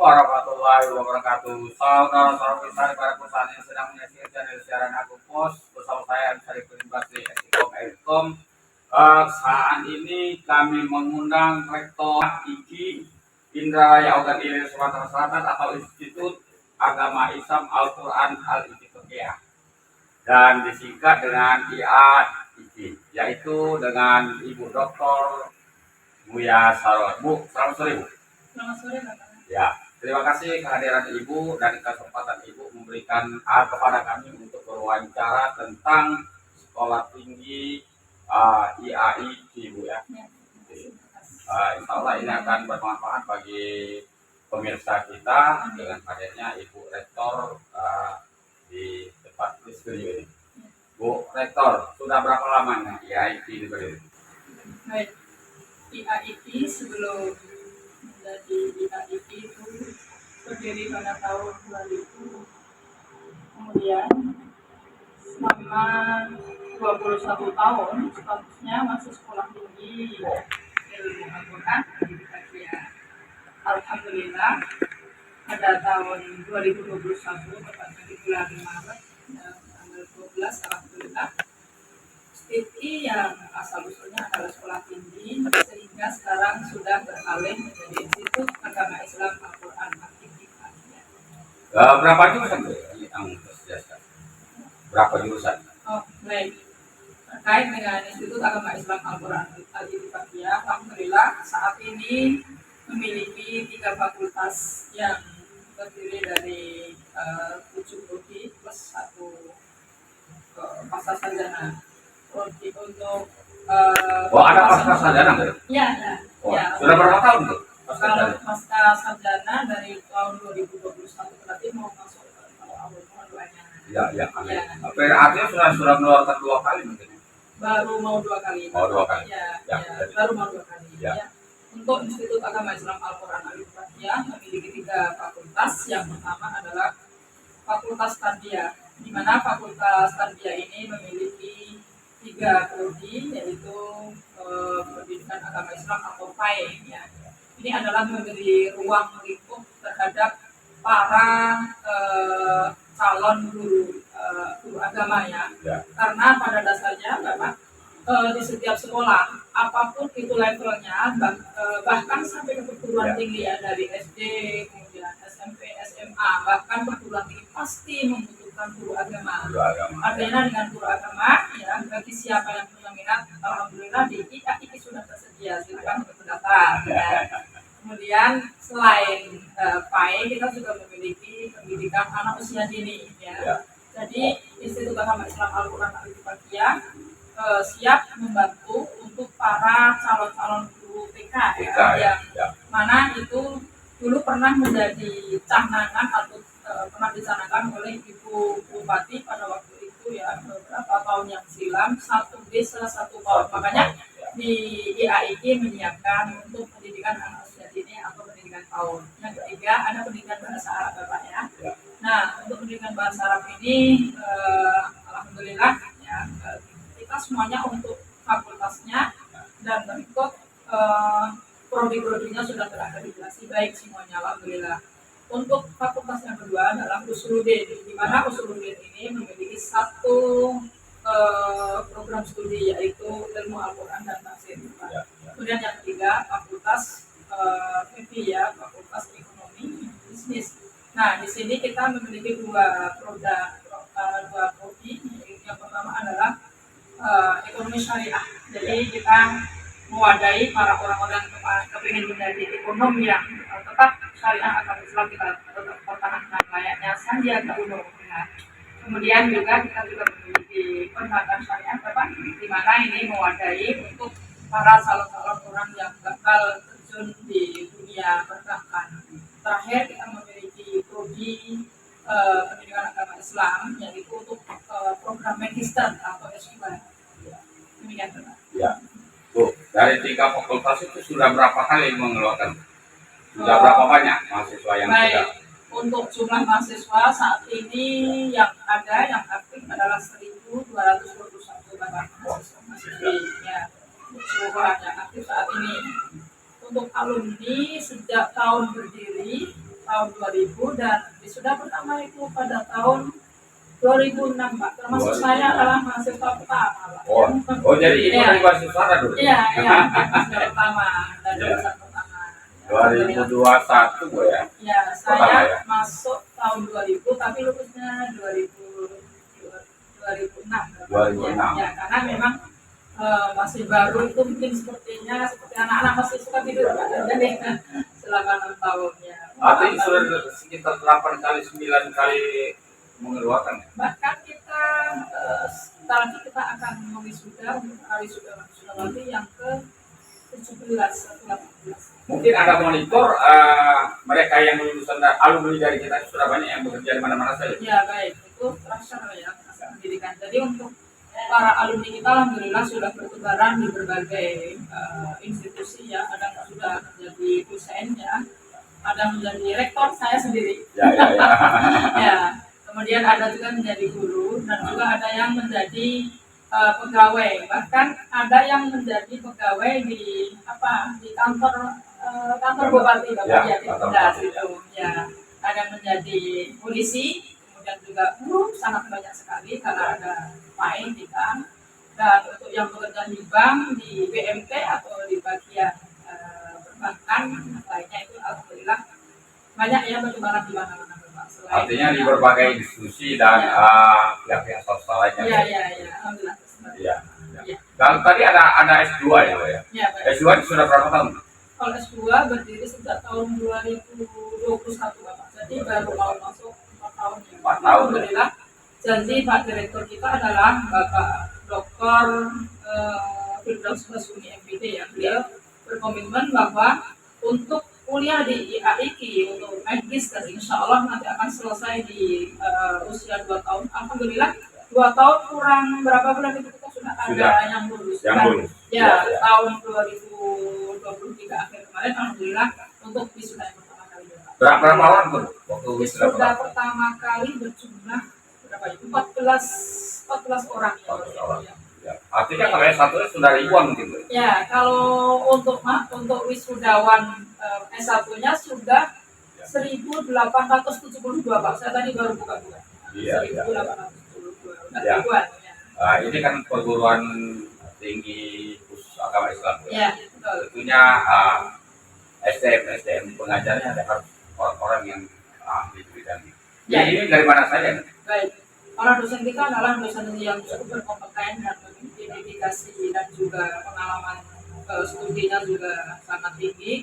warahmatullahi wabarakatuh. Saudara-saudara besar para perusahaan yang sedang menyaksikan siaran Aku Pos bersama saya Syarifudin Basri Ekom. Saat ini kami mengundang Rektor IKI Indralaya Ogan Ilir Sumatera Selatan atau Institut Agama Islam Al-Quran Al-Ittihadiyah dan disingkat dengan IAIKI, yaitu dengan Ibu Dr. Buya Sarot. Bu, selamat sore Bu. Selamat sore Bapak. Ya, terima kasih kehadiran Ibu dan kesempatan Ibu memberikan kepada kami untuk berwawancara tentang sekolah tinggi IAIKI Bu ya. Insya Allah ini akan bermanfaat bagi pemirsa kita dengan hadirnya Ibu Rektor di tempat studio ini. Bu Rektor, sudah berapa lamanya IAIKI berdiri? Baik, IAIKI sebelum menjadi IAIKI itu berdiri pada tahun 2000. Kemudian selama 21 tahun statusnya masih sekolah tinggi ilmu Al-Quran Al-Ittihadiyah. Alhamdulillah pada tahun 2021 tepatnya di bulan Maret tanggal 12, alhamdulillah IAIKI yang asal usulnya adalah sekolah tinggi sehingga sekarang sudah beralih menjadi Institut Agama Islam Al-Quran Al-Ittihadiyah. Berapa jurusan Bu yang tersedia? Berapa jurusan? Oh, baik. Terkait dengan Institut Agama Islam Al-Quran Al-Ittihadiyah, alhamdulillah saat ini memiliki 3 fakultas yang terdiri dari 7 prodi plus 1 pasca sarjana. Untuk ada pasca sarjana nggak? Ya, ya. Sudah berapa tahun tuh? Kalau pasca sarjana dari tahun 2021 berarti mau masuk ke awal keduanya. Ya. Artinya sudah mengeluarkan 2 kali mungkin. Baru mau 2 kali. Oh, 2 kali. Ya. Baru mau 2 kali. Ya. Untuk Institut Agama Islam Al-Quran Al-Ittihadiyah memiliki 3 fakultas. Yang pertama adalah Fakultas Tarbiyah, di mana Fakultas Tarbiyah ini memiliki 3 prodi, yaitu pendidikan agama Islam atau PAE. Ya. Ini adalah memberi ruang lingkup terhadap para calon guru agama ya. Karena pada dasarnya Bapak di setiap sekolah apapun itu levelnya, bahkan sampai ke perguruan tinggi ya, dari SD kemudian SMP, SMA, bahkan perguruan tinggi pasti membutuhkan guru agama. Artinya dengan guru agama ya, bagi siapa yang punya minat, alhamdulillah di IAIKI sudah tersedia, silakan untuk mendaftar ya. Kemudian selain PAE kita juga memiliki pendidikan anak usia dini ya. Jadi Institut Agama Islam Al-Quran Al-Ittihadiyah siap membantu untuk para calon-calon guru TK ya, yang mana itu dulu pernah menjadi canangan atau pernah dicanangkan oleh Ibu Bupati pada waktu itu ya, beberapa tahun yang silam, 1 desa 1 tahun. Makanya di IAIKI menyiapkan untuk pendidikan anak usia dini atau pendidikan PAUD. Yang ketiga ada pendidikan bahasa Arab Bapak ya. Nah, untuk pendidikan bahasa Arab ini alhamdulillah ya, kita semuanya untuk fakultasnya dan berikut prodi-prodinya sudah terakreditasi baik semuanya, alhamdulillah. Untuk fakultas yang kedua adalah Usuluddin, di mana Usuluddin ini memiliki 1 program studi yaitu ilmu Al-Quran dan tafsir. Kemudian yang ketiga fakultas FEBI ya, fakultas ekonomi bisnis. Nah, di sini kita memiliki 2 prodi. Yang pertama adalah ekonomi syariah. Jadi kita mewadahi para orang-orang yang kepingin menjadi ekonomi yang tetap syariah atau Islam, kita tetap pertahankan layaknya Sandiaga Uno. Ya. Kemudian juga kita memiliki perbankan syariah Bapak, di mana ini mewadahi untuk para calon-calon orang yang bakal terjun di dunia perbankan. Terakhir kita memiliki prodi pendidikan agama Islam, yaitu untuk program magister atau S2. Demikian Bapak. Ya. Bu, dari 3 fakultas itu sudah berapa kali mengeluarkan? Sudah berapa banyak mahasiswa yang sudah? Untuk jumlah mahasiswa saat ini yang ada yang aktif adalah 1.221 Bapak mahasiswa ya, seluruhnya yang aktif saat ini. Untuk alumni sejak tahun berdiri tahun 2000 dan wisuda pertama itu pada tahun 2006 Pak. Termasuk 2006. saya adalah mahasiswa pertama Pak. Oh jadi ibu Iya. dari mahasiswa dulu? Iya, mahasiswa pertama dan Iya. jurusan pertama. 2021 Bu ya? Ya, Pertama, saya ya? masuk tahun 2000 tapi lulusnya 2006. 2006. Ya, karena memang masih baru itu mungkin seperti anak-anak masih suka tidur Pak. Jadi selama 6 tahun ya. Artinya sudah sekitar 8 kali 9 kali mengeluarkan ya? Bahkan kita sebentar lagi kita akan mewisuda nanti yang ke 17 atau 18. Mungkin ada monitor mereka yang lulusan alumni dari kita sudah banyak yang bekerja di mana-mana saja. Ya baik, itu terasa ya pendidikan. Jadi untuk para alumni kita alhamdulillah sudah bertebaran di berbagai institusi ya. Ada yang sudah menjadi dosen ya, ada menjadi rektor saya sendiri. Ya. Ya, kemudian ada juga menjadi guru dan juga ada yang menjadi pegawai, bahkan ada yang menjadi pegawai di kantor bupati Bapak Ya, di kantor Tegas bupati, itu ya. Ada yang menjadi polisi, kemudian juga sangat banyak sekali karena ada main kita. Dan untuk yang bekerja di bank, di BMT atau di bagian perbankan lainnya itu alhamdulillah banyak ya bertebaran di mana-mana Bapak. Artinya di berbagai institusi dan pihak-pihak swasta lainnya. Iya, alhamdulillah. Iya. Dan tadi ada S2 ya, Pak ya? Ya, baik. S2 sudah berapa tahun? Kalau S2 berdiri sejak tahun 2021 Bapak. Jadi baru mau masuk 4 tahun ya. 4 tahun. Alhamdulillah. Janji Pak Direktur kita adalah Bapak Dr. Firdaus Basuni MPD ya. Beliau berkomitmen bahwa untuk kuliah di IAIKI untuk medis dan insya Allah nanti akan selesai di usia 2 tahun. Alhamdulillah 2 tahun kurang berapa bulan itu kita sudah ada yang lulus. Ya, tahun 2023 akhir kemarin alhamdulillah untuk wisuda yang pertama kali. Berapa orang tuh waktu wisuda Wisuda pertama kali berjumlah berapa itu? 14 orang ya. 14 orang. Ya. Artinya kalau S1 sudah ribuan mungkin Bu. Ya, kalau untuk wisudawan S1-nya sudah 1872 Pak. Saya tadi baru buka-buka. Iya. 1872. Ya. Ribuan, ya. Ini kan perguruan tinggi khusus agama Islam. Ya, betul. Tentunya SDM pengajarnya ada orang-orang yang ahli di bidang. Ya, ini dari mana saja? Baik. Para dosen kita adalah dosen yang cukup berkompeten dan memiliki dedikasi dan juga pengalaman studinya juga sangat tinggi.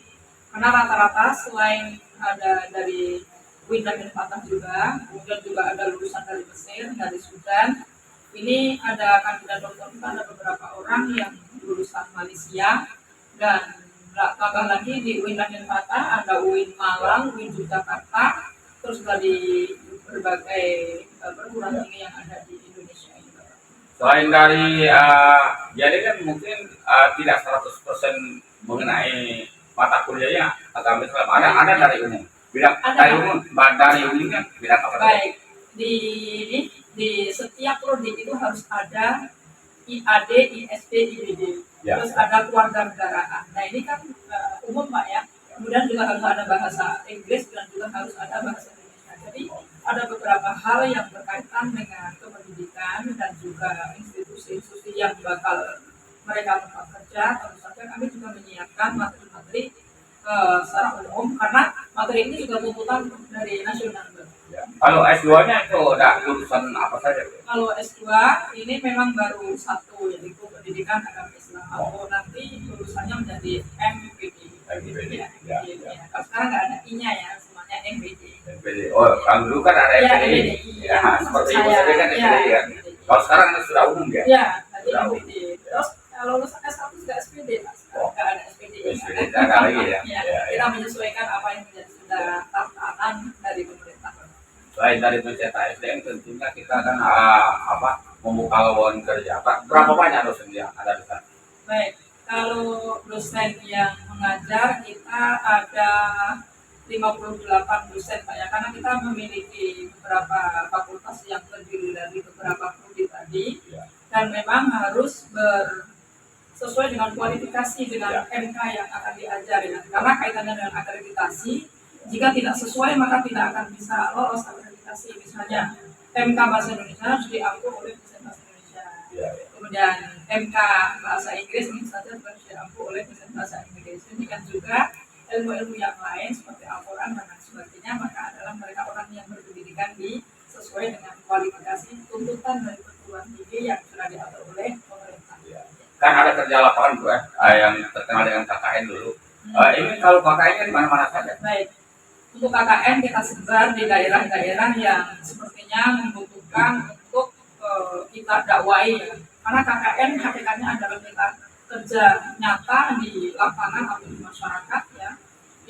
Karena rata-rata selain ada dari UIN dan Fatah juga, kemudian juga ada lulusan dari Mesir, dari Sudan. Ini ada kandidat dokter kita ada beberapa orang yang lulusan Malaysia dan tambah lagi di UIN dan Fatah ada UIN Malang, UIN Yogyakarta, terus dari berbagai perguruan tinggi yang ada di Indonesia ini. Selain dari jadi kan mungkin tidak 100% mengenai mata kuliahnya agama Islam. Ada dari umum. Bidang dari umumnya bidang apa? Baik. Di setiap prodi itu harus ada IAD, ISD, IBD. Ya. Terus ada kewarganegaraan. Nah, ini kan umum Pak ya. Kemudian juga harus ada bahasa Inggris dan juga harus ada bahasa Indonesia. Jadi ada beberapa hal yang berkaitan dengan kependidikan dan juga institusi-institusi yang bakal mereka tempat kerja. Tentu saja kami juga menyiapkan materi-materi secara umum karena materi ini juga tuntutan dari nasional. Ya. Kalau S2-nya itu ada lulusan apa saja? Kalau S2 ini memang baru satu yaitu pendidikan agama Islam. Atau nanti lulusannya menjadi MPD. Ya. Kalau sekarang nggak ada I-nya ya, semuanya MPD. Oh, kalau dulu kan ada MPD. Ya, seperti itu saja kan MPD kan. Kalau sekarang sudah umum ya? Ya, tadi MPD. Terus kalau lulusan S1 juga SPD, Mas. Nggak ada SPD. SPD tidak ada lagi ya. Kita menyesuaikan apa yang menjadi sudah tatanan dari pemerintah. Selain dari mencetak SDM, tentunya kita akan membuka lowongan kerja. Berapa banyak dosen yang ada di sana? Baik, kalau dosen yang mengajar kita ada 58 dosen Pak ya, karena kita memiliki beberapa fakultas yang terdiri dari beberapa prodi tadi dan memang harus sesuai dengan kualifikasi dengan MK yang akan diajari. Karena kaitannya dengan akreditasi, Jika tidak sesuai maka tidak akan bisa lolos akreditasi. Misalnya MK Bahasa Indonesia harus diampu oleh dosen Bahasa Indonesia. Kemudian MK Bahasa Inggris ini saja harus diampu oleh dosen Bahasa Inggris. Demikian juga ilmu-ilmu yang lain seperti Al-Quran dan lain sebagainya, maka adalah mereka orang yang berpendidikan sesuai dengan kualifikasi tuntutan dari perguruan tinggi yang sudah diatur oleh pemerintah. Kan ada kerja lapangan Bu, yang terkenal dengan KKN dulu. Ini kalau KKN di mana-mana saja. Baik. Untuk KKN kita sebar di daerah-daerah yang sepertinya membutuhkan untuk kita dakwai. Karena KKN hakikatnya adalah kita kerja nyata di lapangan atau di masyarakat ya.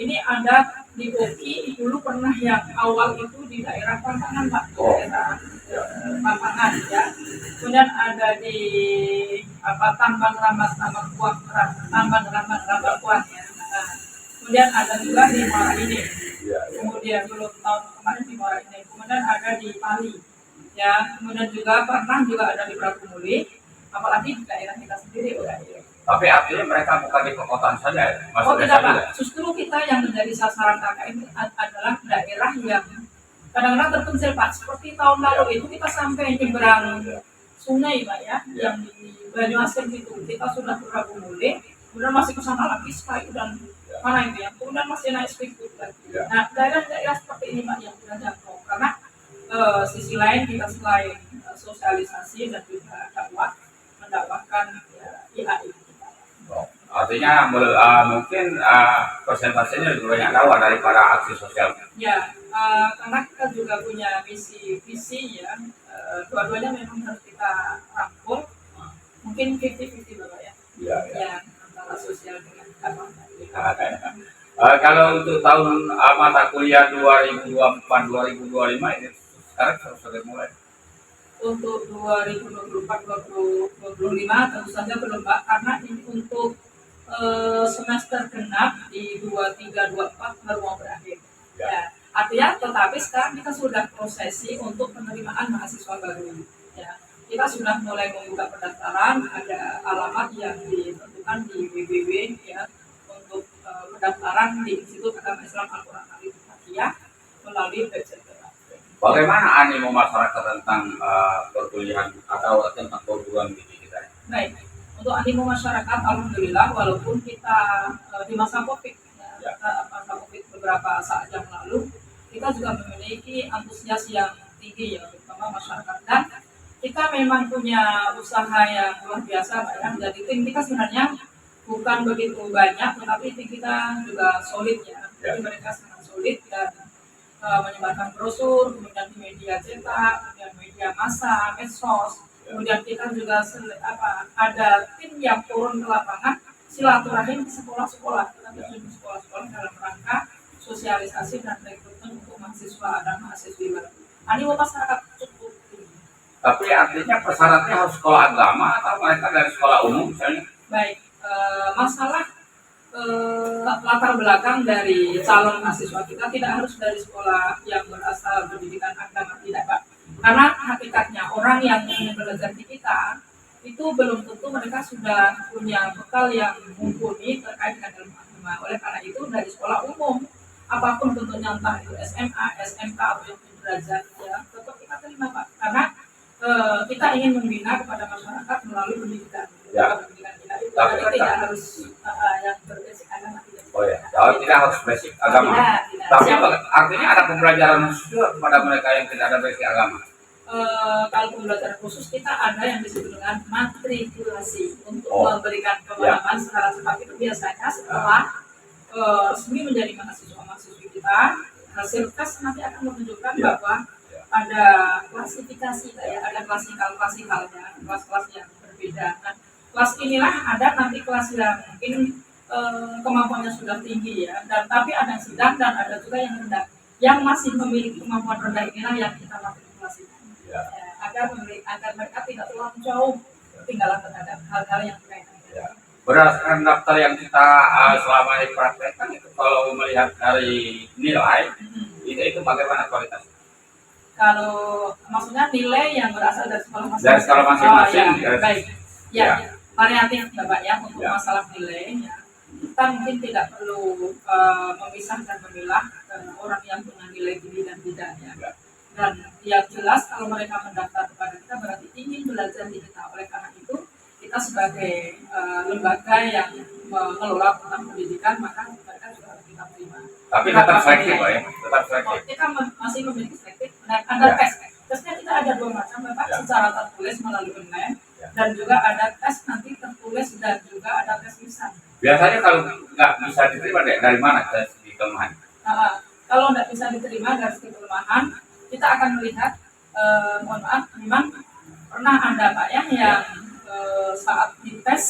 Ini ada di Oki dulu pernah yang awal itu di daerah Pampangan Pak, daerah Pampangan ya. Kemudian ada di Tambang Rambat Kuat ya. Nah, kemudian ada juga di Muara ini. Kemudian belum tahun kemarin di Muara ini. Kemudian ada di Pali ya. Kemudian juga pernah juga ada di Prakumuli. Apalagi di daerah kita sendiri Tapi artinya mereka bukan di perkotaan saja ya? Oh tidak Pak, justru kita yang menjadi sasaran KKN adalah daerah yang kadang-kadang terpencil Pak. Seperti tahun lalu itu kita sampai nyebrang sungai Pak ya, yang di Banyuasin itu kita sudah ke Prakumuli, kemudian masih ke sana lagi Sky dan mana itu ya, kemudian masih naik speedboat lagi. Nah daerah-daerah seperti ini Pak yang kita jangkau, karena sisi lain kita selain sosialisasi dan juga dakwah mendakwahkan IAI. Artinya mungkin persentasenya lebih banyak dakwah daripada aksi sosial. Ya, karena kita juga punya visi ya. Dua-duanya memang harus kita rangkul. Mungkin 50-50 Bapak ya. Ya, antara sosial dengan dakwah. Kalau untuk tahun mata kuliah 2024-2025 ini sekarang sudah mulai. Untuk 2024-2025 tentu saja belum Pak, karena ini untuk semester genap di 23-24 baru mau berakhir. Ya, artinya tetapi sekarang kita sudah prosesi untuk penerimaan mahasiswa baru. Ya, kita sudah mulai membuka pendaftaran, ada alamat yang ditentukan di www ya untuk pendaftaran di Institut Agama Islam Al-Quran Al-Fatihah melalui website. Bagaimana animo masyarakat tentang perkuliahan atau tentang perguruan tinggi kita? Baik, untuk animo masyarakat, alhamdulillah, walaupun kita di masa COVID, masa COVID beberapa saat yang lalu, kita juga memiliki antusias yang tinggi ya, terutama masyarakat. Dan kita memang punya usaha yang luar biasa, Pak ya. Jadi tim kita sebenarnya bukan begitu banyak, tetapi tim kita juga solid ya. Jadi mereka sangat solid dan menyebarkan brosur, kemudian di media cetak, kemudian media massa, medsos, kemudian kita juga ada tim yang turun ke lapangan silaturahim di sekolah-sekolah, kita terjun di sekolah-sekolah dalam rangka sosialisasi dan rekrutmen untuk mahasiswa dan mahasiswi baru. Animo masyarakat cukup tinggi. Tapi artinya persyaratnya harus sekolah agama atau mereka dari sekolah umum misalnya? Baik, masalah latar belakang dari calon mahasiswa kita tidak harus dari sekolah yang berasal pendidikan agama, tidak Pak. Karena hakikatnya orang yang ingin belajar di kita itu belum tentu mereka sudah punya bekal yang mumpuni terkait dengan ilmu agama. Oleh karena itu dari sekolah umum apapun bentuknya, entah itu SMA, SMK atau yang derajat ya tetap kita terima Pak. Karena kita ingin membina kepada masyarakat melalui pendidikan. Pendidikan kita itu tidak harus yang berbasic agama. Oh ya, tidak harus basic agama. Tidak. Tapi artinya ada pembelajaran khusus kepada mereka yang tidak ada basic agama. Kalau pembelajaran khusus kita ada yang disebut dengan matrikulasi untuk memberikan pemahaman secara cepat. Itu biasanya setelah resmi menjadi mahasiswa-mahasiswi kita, hasil tes nanti akan menunjukkan bahwa ada klasifikasi, ada klasikal-klasikalnya, kelas-kelas yang berbeda. Nah, kelas inilah ada nanti kelas yang mungkin kemampuannya sudah tinggi ya, dan tapi ada yang sedang dan ada juga yang rendah. Yang masih memiliki kemampuan rendah inilah yang kita matrikulasikan. Agar mereka tidak terlalu jauh ketinggalan terhadap hal-hal yang berkaitan. Berdasarkan daftar yang kita selama ini praktekkan itu kalau melihat dari nilai itu bagaimana kualitasnya? Kalau maksudnya nilai yang berasal dari sekolah masing-masing. Dari sekolah masing-masing. Baik. Variatif Bapak ya untuk masalah nilai ya. kita mungkin tidak perlu memisah dan memilah orang yang punya nilai tinggi dan tidaknya. Ya. Dan yang jelas kalau mereka mendaftar kepada kita berarti ingin belajar di kita. Oleh karena itu kita sebagai lembaga yang mengelola tentang pendidikan, maka mereka juga harus kita terima. Tapi tetap selektif, Pak ya, tetap selektif. Kita masih memiliki selektif. Nah, ada Ya. tes. Tesnya kita ada dua macam, Bapak, Ya. secara tertulis melalui online, Ya. dan juga ada tes nanti tertulis dan juga ada tes lisan. Biasanya kalau nggak bisa diterima dari mana tes di kelemahan? Kalau nggak bisa diterima dari segi kelemahan, kita akan melihat, mohon maaf, memang pernah ada Pak ya yang saat dites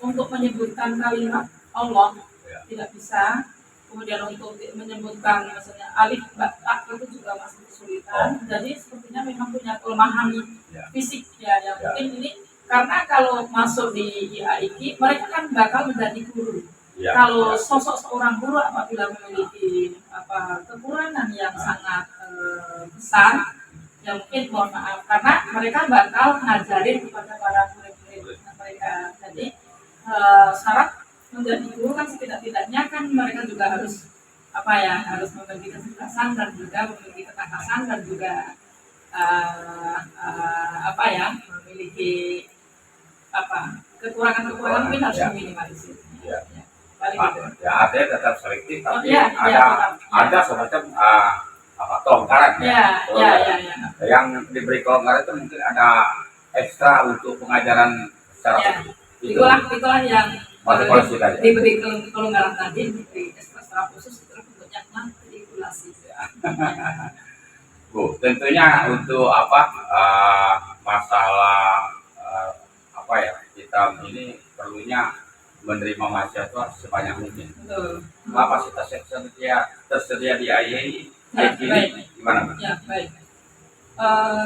untuk menyebutkan kalimat Allah Ya. tidak bisa, kemudian untuk menyebutkan misalnya alif ba ta itu juga masih kesulitan. Jadi sepertinya memang punya kelemahan Ya. fisik ya, yang Ya. mungkin ini karena kalau masuk di IAIKI mereka kan bakal menjadi guru. Ya. Kalau Ya. sosok seorang guru apabila memiliki kekurangan yang sangat besar, ya mungkin mohon maaf karena mereka bakal ngajarin kepada para murid-murid mereka. Jadi syarat menjadi guru kan setidak-tidaknya kan mereka juga harus harus memiliki kecerdasan dan juga memiliki ketangkasan dan juga memiliki kekurangan-kekurangan mungkin harus Ya. diminimalisir. Ya. Paling Pak, gitu. ya artinya tetap selektif, tapi Iya, iya, ada semacam kelonggaran Ya. yang diberi kelonggaran itu mungkin ada ekstra untuk pengajaran secara Ya. khusus. Itulah yang Matrikulasi tadi. diberi kelonggaran tadi, diberi secara khusus itu bentuknya matrikulasi. Bu, tentunya untuk masalah kita ini perlunya menerima mahasiswa sebanyak mungkin. Betul. Kapasitas yang tersedia di IAI Ya, baik. gimana? Ya, baik.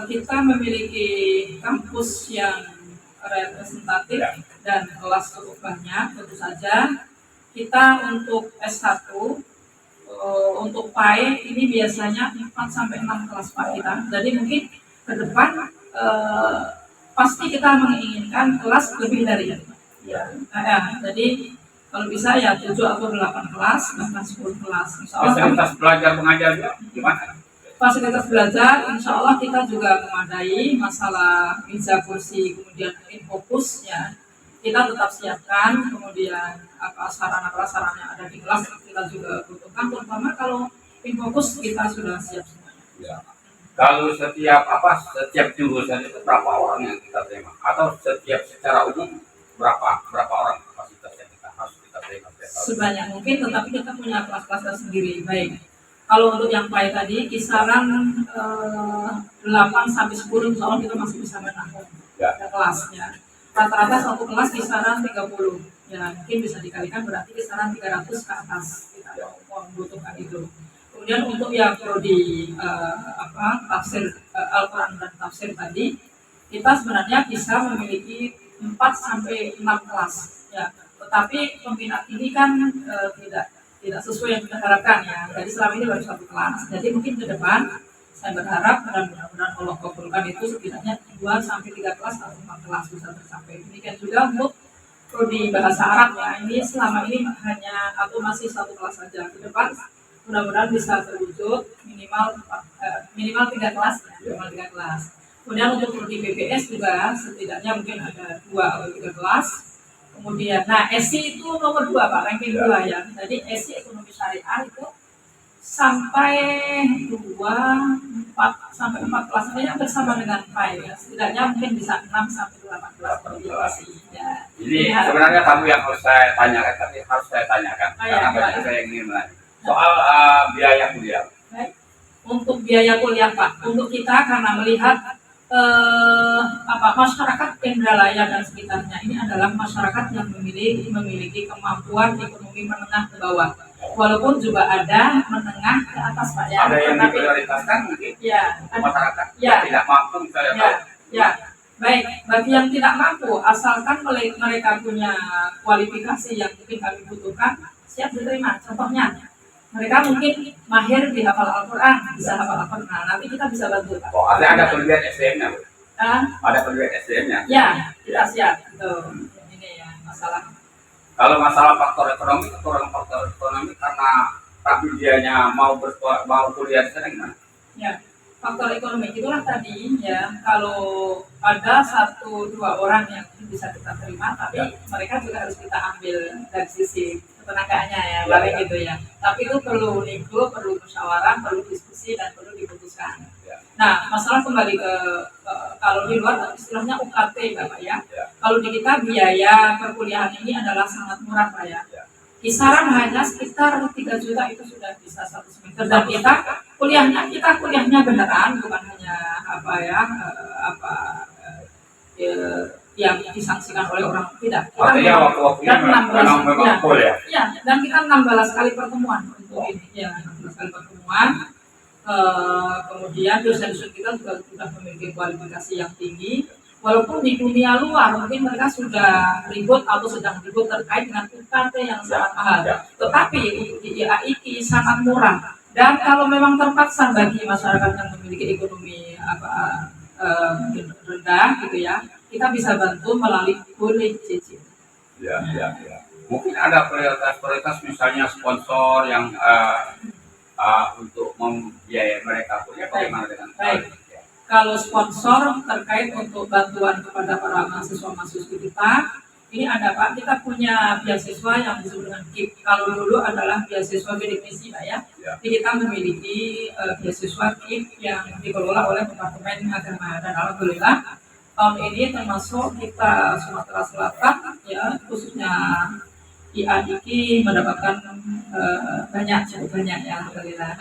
Kita memiliki kampus yang representatif Ya. dan kelas cukup banyak. Tentu saja kita untuk S1 untuk PAE ini biasanya 4 sampai 6 kelas Pak kita. Jadi mungkin ke depan pasti kita menginginkan kelas lebih dari itu. Ya. Jadi kalau bisa ya 7 atau 8 kelas, bahkan 10 kelas. Insya Allah Fasilitas belajar mengajar juga gimana? fasilitas belajar, insya Allah kita juga memadai masalah meja kursi, kemudian fokus ya. Kita tetap siapkan, kemudian sarana prasarana yang ada di kelas kita juga butuhkan, terutama kalau fokus kita sudah siap semuanya. Ya. Kalau setiap jurusan itu berapa orang yang kita terima? Atau setiap secara umum berapa orang kapasitas yang harus kita terima? Sebanyak mungkin, tetapi kita punya kelas-kelas tersendiri. Baik. Kalau untuk yang PAI tadi kisaran 8 sampai 10 insya Allah kita masih bisa menampung kelasnya. Rata-rata satu kelas kisaran 30. Ya, mungkin bisa dikalikan berarti kisaran 300 ke atas kita membutuhkan itu. Kemudian untuk yang prodi tafsir Al-Quran dan tafsir tadi, kita sebenarnya bisa memiliki 4 sampai 6 kelas. Ya, tetapi peminat ini kan tidak sesuai yang kita harapkan ya. Jadi selama ini baru 1 kelas. Jadi mungkin ke depan saya berharap dan mudah-mudahan Allah kabulkan itu setidaknya 2 sampai 3 kelas atau 4 kelas bisa tercapai. Demikian juga untuk prodi bahasa Arab ya. Ini selama ini hanya atau masih 1 kelas saja. Ke depan mudah-mudahan bisa terwujud minimal 3 kelas ya, minimal 3 kelas. Kemudian untuk prodi BPS juga setidaknya mungkin ada 2 atau 3 kelas. Kemudian, SI itu nomor 2 Pak, ranking 2 ya. Jadi SI ekonomi syariah itu sampai 4 kelas ini bersama dengan PAI ya. Setidaknya mungkin bisa 6 sampai 8 kelas SI. Ya. Ini sebenarnya tamu yang harus saya tanyakan, tapi harus saya tanyakan karena banyak saya ingin menanya. Soal biaya kuliah. Baik. Untuk biaya kuliah Pak, untuk kita karena melihat masyarakat Indralaya dan sekitarnya ini adalah masyarakat yang memiliki kemampuan ekonomi menengah ke bawah. Walaupun juga ada menengah ke atas Pak ya. Ada yang diprioritaskan mungkin ya, masyarakat ya, tidak mampu misalnya. Ya. Baik, bagi yang tidak mampu asalkan mereka punya kualifikasi yang mungkin kami butuhkan, siap diterima. Contohnya mereka mungkin mahir di hafal Al-Quran, bisa hafal Al-Quran. Nanti kita bisa bantu Pak. Oh, ada pendidikan SDM-nya, Bu? Ada pendidikan SDM-nya? Ya, kita siap. Ini ya masalah Kalau masalah faktor ekonomi karena tapi dianya mau kuliah di sana gimana? Ya, faktor ekonomi itulah tadi ya, kalau ada satu dua orang yang bisa kita terima, tapi Ya. mereka juga harus kita ambil dari sisi ketenagaannya ya, Ya, balik ya. gitu ya. Tapi itu perlu nego, perlu musyawarah, perlu diskusi dan perlu diputuskan. Ya. Nah, masalah kembali ke kalau di luar istilahnya UKT Bapak ya. Ya. Kalau di kita biaya perkuliahan ini adalah sangat murah Pak ya. Ya. Kisaran hanya sekitar 3 juta itu sudah bisa satu semester, dan kita kuliahnya beneran, bukan hanya apa ya yang disangsikan oleh orang, tidak. Artinya waktu-waktunya Dan 16 memang full ya? ya, dan kita 16 kali pertemuan untuk ini ya, 16 kali pertemuan. Kemudian dosen-dosen kita juga sudah memiliki kualifikasi yang tinggi. Walaupun di dunia luar mungkin mereka sudah ribut atau sedang ribut terkait dengan UKT yang sangat mahal, tetapi untuk di IAIKI sangat murah. Dan kalau memang terpaksa bagi masyarakat yang memiliki ekonomi mungkin rendah gitu ya, kita bisa bantu melalui boleh cicil. Ya. Mungkin ada prioritas misalnya sponsor yang untuk membiayai mereka kuliah, bagaimana dengan hal ini? Kalau sponsor terkait untuk bantuan kepada para mahasiswa-mahasiswi kita, ini ada Pak, kita punya beasiswa yang disebut dengan KIP. Kalau dulu adalah beasiswa bidik misi Pak ya. Jadi kita memiliki beasiswa KIP yang dikelola oleh Departemen Agama, dan alhamdulillah tahun ini termasuk kita Sumatera Selatan ya, khususnya IAIKI mendapatkan cukup banyak ya, alhamdulillah.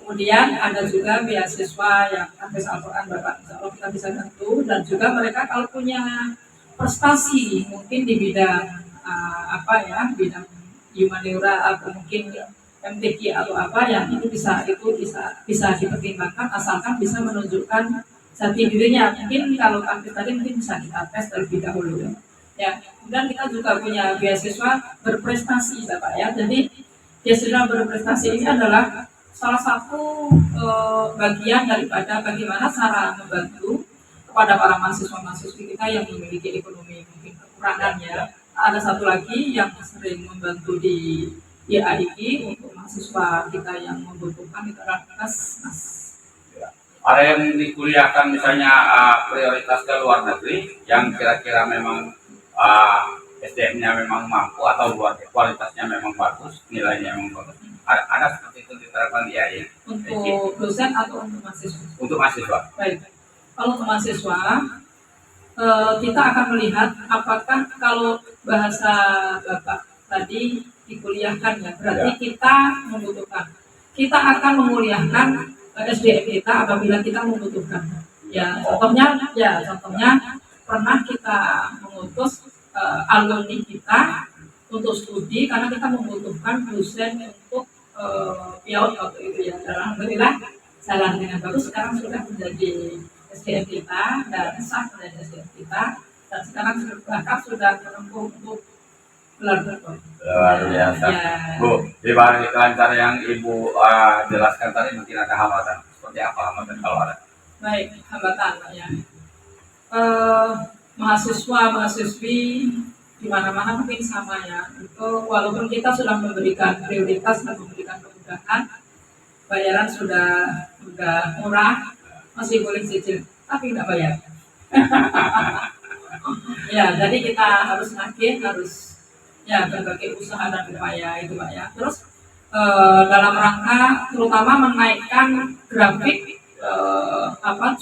Kemudian ada juga beasiswa yang Hafiz Al-Quran Bapak, insya Allah kita bisa bantu. Dan juga mereka kalau punya prestasi mungkin di bidang bidang humaniora atau mungkin MTQ atau apa yang itu bisa dipertimbangkan, asalkan bisa menunjukkan jati dirinya. Mungkin kalau Hafiz tadi mungkin bisa kita tes terlebih dahulu ya. Kemudian kita juga punya beasiswa berprestasi Bapak ya. Jadi beasiswa berprestasi ini adalah salah satu bagian daripada bagaimana cara membantu kepada para mahasiswa-mahasiswi kita yang memiliki ekonomi mungkin kekurangan ya. Ada satu lagi yang sering membantu di IAIKI untuk mahasiswa kita yang membutuhkan, itu adalah Mas. Ada yang dikuliahkan misalnya prioritas ke luar negeri yang kira-kira memang SDM-nya memang mampu atau kualitasnya memang bagus, nilainya memang bagus. Ada seperti itu diterapkan di IAIN untuk dosen atau untuk mahasiswa? Untuk mahasiswa. Baik. Kalau untuk mahasiswa, kita akan melihat apakah kalau bahasa Bapak tadi dikuliahkan ya, berarti kita membutuhkan. Kita akan memuliakan SDM kita apabila kita membutuhkan. Ya, contohnya pernah kita mengutus alumni kita untuk studi karena kita membutuhkan dosen untuk PIAUD waktu itu ya. Alhamdulillah jalan dengan bagus, sekarang sudah menjadi SDM kita dan sah menjadi SDM kita, dan sekarang bahkan sudah menempuh untuk gelar doktor. Luar biasa. Ya. Bu, di balik kelancaran yang Ibu jelaskan tadi mungkin ada hambatan. Seperti apa hambatan kalau ada? Baik, hambatan Pak ya. Mahasiswa-mahasiswi di mana-mana mungkin sama ya. Itu walaupun kita sudah memberikan prioritas dan memberikan kemudahan, bayaran sudah murah, masih boleh cicil, tapi nggak bayar. Ya, jadi kita harus nagih, harus ya berbagai usaha dan upaya itu Pak ya. Terus dalam rangka terutama menaikkan grafik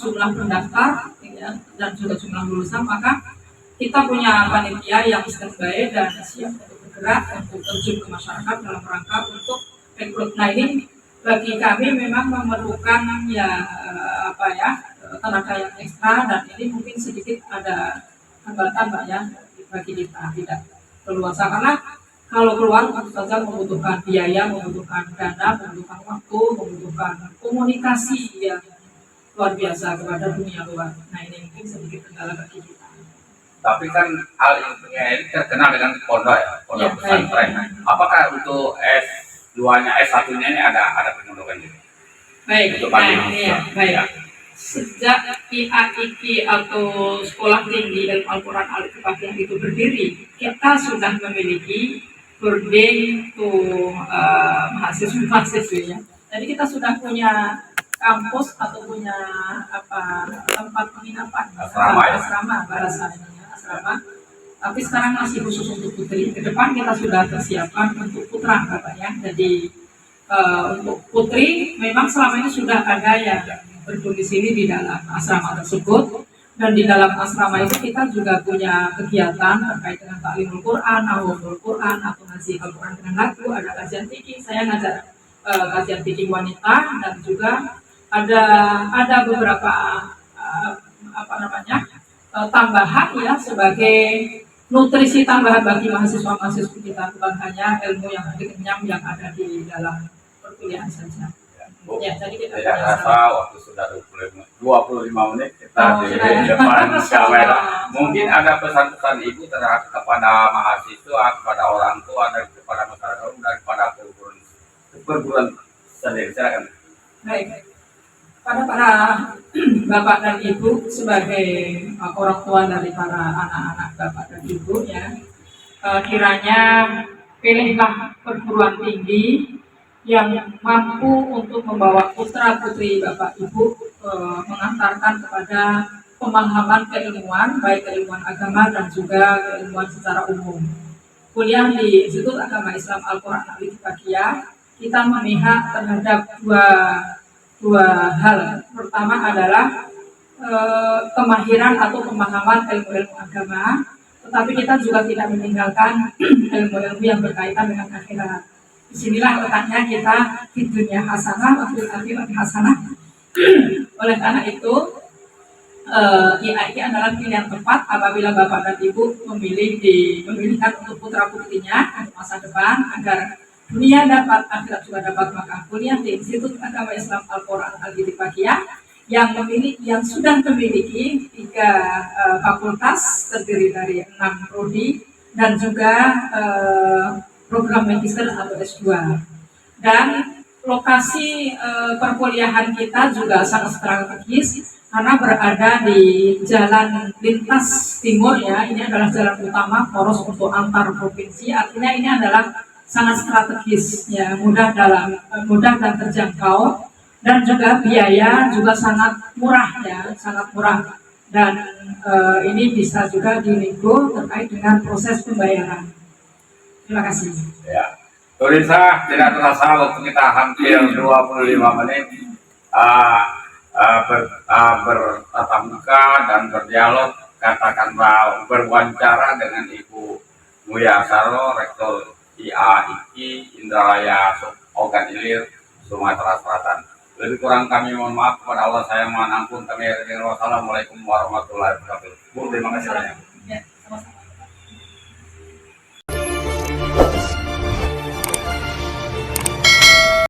jumlah pendaftar ya, dan juga jumlah lulusan, maka kita punya panitia yang standby dan siap untuk bergerak untuk terjun ke masyarakat dalam rangka untuk rekrut. Nah ini bagi kami memang memerlukan tenaga yang ekstra, dan ini mungkin sedikit ada hambatan Pak ya bagi kita tidak keluar, karena kalau keluar tentu saja membutuhkan biaya, membutuhkan dana, membutuhkan waktu, membutuhkan komunikasi yang luar biasa kepada dunia luar. Nah ini mungkin sedikit kendala bagi kita. Tapi kan hal ini terkenal dengan pondok ya, pondok pesantren. Apakah untuk S2-nya, S1-nya ini ada penunjukan juga? Baik, untuk baik. sejak IAIQ atau Sekolah Tinggi Ilmu Al-Quran Al-Fatihah itu berdiri, kita sudah memiliki boarding to mahasiswa-mahasiswinya. Jadi kita sudah punya kampus atau punya tempat penginapan, Asrama, ya? asrama bahasanya, asrama. Tapi sekarang masih khusus untuk putri. Ke depan kita sudah persiapan untuk putra, Bapak ya. Jadi untuk putri memang selama ini sudah ada yang berdomisili di dalam asrama tersebut, dan di dalam asrama itu kita juga punya kegiatan terkait dengan taklimul Quran, nawabul Quran atau ngaji Al-Quran dengan lagu, ada kajian fikih, saya ngajar kajian fikih wanita, dan juga ada beberapa tambahan ya sebagai nutrisi tambahan bagi mahasiswa-mahasiswa kita, bukan hanya ilmu yang kenyam yang ada di dalam perkuliahan saja. Bu, Ya, jadi kita tidak rasa waktu sudah 25 menit kita di sudah. depan kamera. Mungkin ada pesan-pesan Ibu terhadap kepada mahasiswa, kepada orang tua, dan kepada masyarakat umum, dan kepada perguruan sendiri. Silakan. Baik. Pada para bapak dan ibu sebagai orang tua dari para anak-anak bapak dan ibu ya, kiranya pilihlah perguruan tinggi yang mampu untuk membawa putra putri bapak ibu mengantarkan kepada pemahaman keilmuan, baik keilmuan agama dan juga keilmuan secara umum. Kuliah di Institut Agama Islam Al-Quran Al-Fatihah, kita memihak terhadap dua hal. Pertama adalah kemahiran atau pemahaman ilmu-ilmu agama, tetapi kita juga tidak meninggalkan ilmu-ilmu yang berkaitan dengan akhirat. Disinilah letaknya kita di dunia hasanah, waktu akhirat hasanah. Oleh karena itu, IAIQ adalah pilihan tepat apabila bapak dan ibu memilihkan untuk putra putrinya di masa depan agar dunia dapat, akhirat juga dapat, maka kuliah di Institut Agama Islam Al-Quran Al-Fatihah yang sudah memiliki 3 fakultas terdiri dari 6 prodi dan juga program magister atau S2. Dan lokasi perkuliahan kita juga sangat strategis karena berada di jalan lintas timur ya. Ini adalah jalan utama poros untuk antar provinsi, artinya ini adalah sangat strategis ya, mudah dan terjangkau, dan juga biaya juga sangat murah ya, sangat murah, dan ini bisa juga dinego terkait dengan proses pembayaran. Terima kasih. Ya, Turisa, tidak terasa waktu kita hampir 25 menit bertatap muka dan berdialog, katakanlah berwawancara dengan Ibu Mulia Saro, Rektor IAIQ Indralaya Ogan Ilir, Sumatera Selatan. Lebih kurang kami mohon maaf kepada Allah, saya mohon ampun. Wassalamualaikum warahmatullahi wabarakatuh. Bu, terima kasih banyak.